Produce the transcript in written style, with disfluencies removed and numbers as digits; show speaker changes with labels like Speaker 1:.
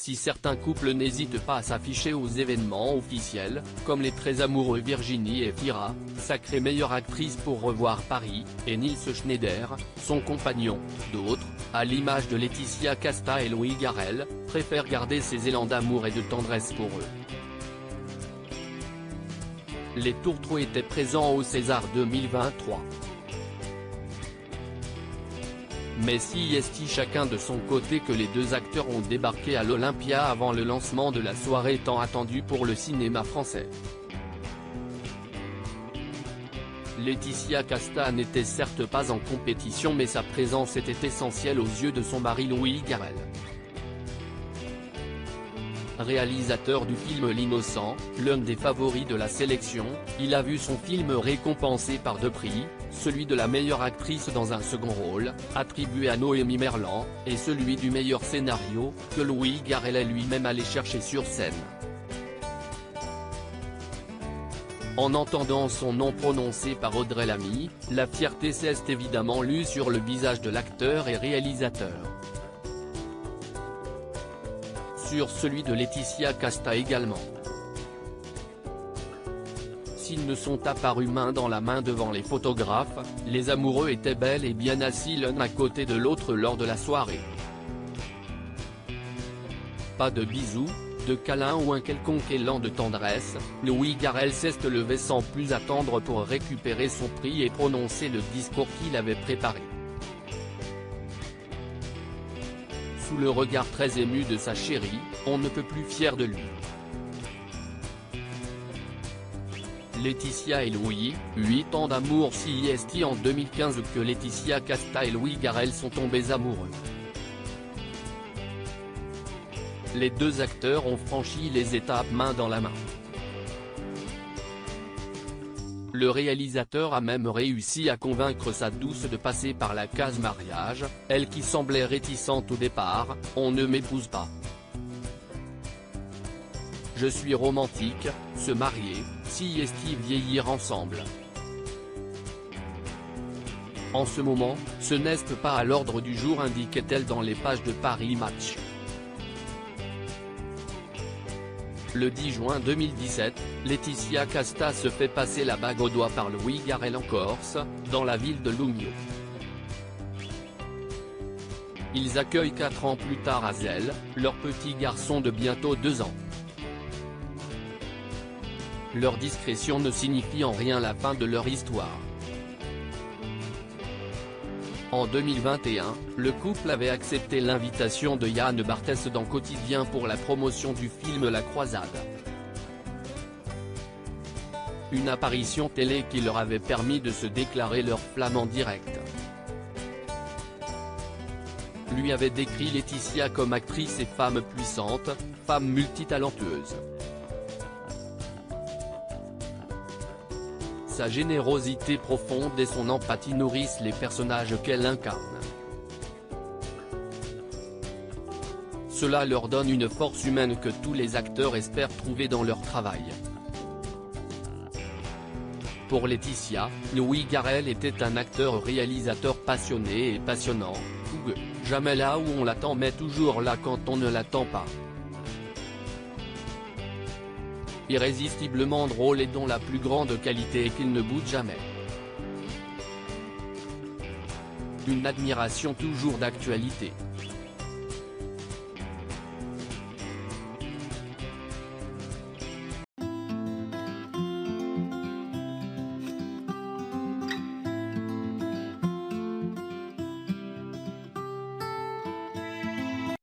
Speaker 1: Si certains couples n'hésitent pas à s'afficher aux événements officiels, comme les très amoureux Virginie et Fira, sacrée meilleure actrice pour Revoir Paris, et Nils Schneider, son compagnon, d'autres, à l'image de Laetitia Casta et Louis Garrel, préfèrent garder ces élans d'amour et de tendresse pour eux. Les tourtereaux étaient présents au César 2023. Mais si est chacun de son côté que les deux acteurs ont débarqué à l'Olympia avant le lancement de la soirée tant attendue pour le cinéma français. Laetitia Casta n'était certes pas en compétition mais sa présence était essentielle aux yeux de son mari Louis Garrel. Réalisateur du film L'Innocent, l'un des favoris de la sélection, il a vu son film récompensé par 2 prix, celui de la meilleure actrice dans un second rôle, attribué à Noémie Merlan, et celui du meilleur scénario, que Louis Garrel est lui-même allé chercher sur scène. En entendant son nom prononcé par Audrey Lamy, la fierté s'est évidemment lue sur le visage de l'acteur et réalisateur. Sur celui de Laetitia Casta également. S'ils ne sont apparus main dans la main devant les photographes, les amoureux étaient bel et bien assis l'un à côté de l'autre lors de la soirée. Pas de bisous, de câlins ou un quelconque élan de tendresse, Louis Garrel s'est levé sans plus attendre pour récupérer son prix et prononcer le discours qu'il avait préparé. Sous le regard très ému de sa chérie, on ne peut plus fier de lui. Laetitia et Louis, 8 ans d'amour. Si est en 2015 que Laetitia Casta et Louis Garrel sont tombés amoureux. Les deux acteurs ont franchi les étapes main dans la main. Le réalisateur a même réussi à convaincre sa douce de passer par la case mariage, elle qui semblait réticente au départ, « On ne m'épouse pas. Je suis romantique, se marier, si est vieillir ensemble. » En ce moment, ce n'est pas à l'ordre du jour, indiquait-elle dans les pages de Paris Match. Le 10 juin 2017, Laetitia Casta se fait passer la bague au doigt par Louis Garrel en Corse, dans la ville de Lugno. Ils accueillent 4 ans plus tard à Zell, leur petit garçon de bientôt 2 ans. Leur discrétion ne signifie en rien la fin de leur histoire. En 2021, le couple avait accepté l'invitation de Yann Barthès dans Quotidien pour la promotion du film La Croisade. Une apparition télé qui leur avait permis de se déclarer leur flamme en direct. Lui avait décrit Laetitia comme actrice et femme puissante, femme multitalentueuse. Sa générosité profonde et son empathie nourrissent les personnages qu'elle incarne. Cela leur donne une force humaine que tous les acteurs espèrent trouver dans leur travail. Pour Laetitia, Louis Garrel était un acteur-réalisateur passionné et passionnant, fougueux, jamais là où on l'attend mais toujours là quand on ne l'attend pas. Irrésistiblement drôle et dont la plus grande qualité est qu'il ne boude jamais. Une admiration toujours d'actualité.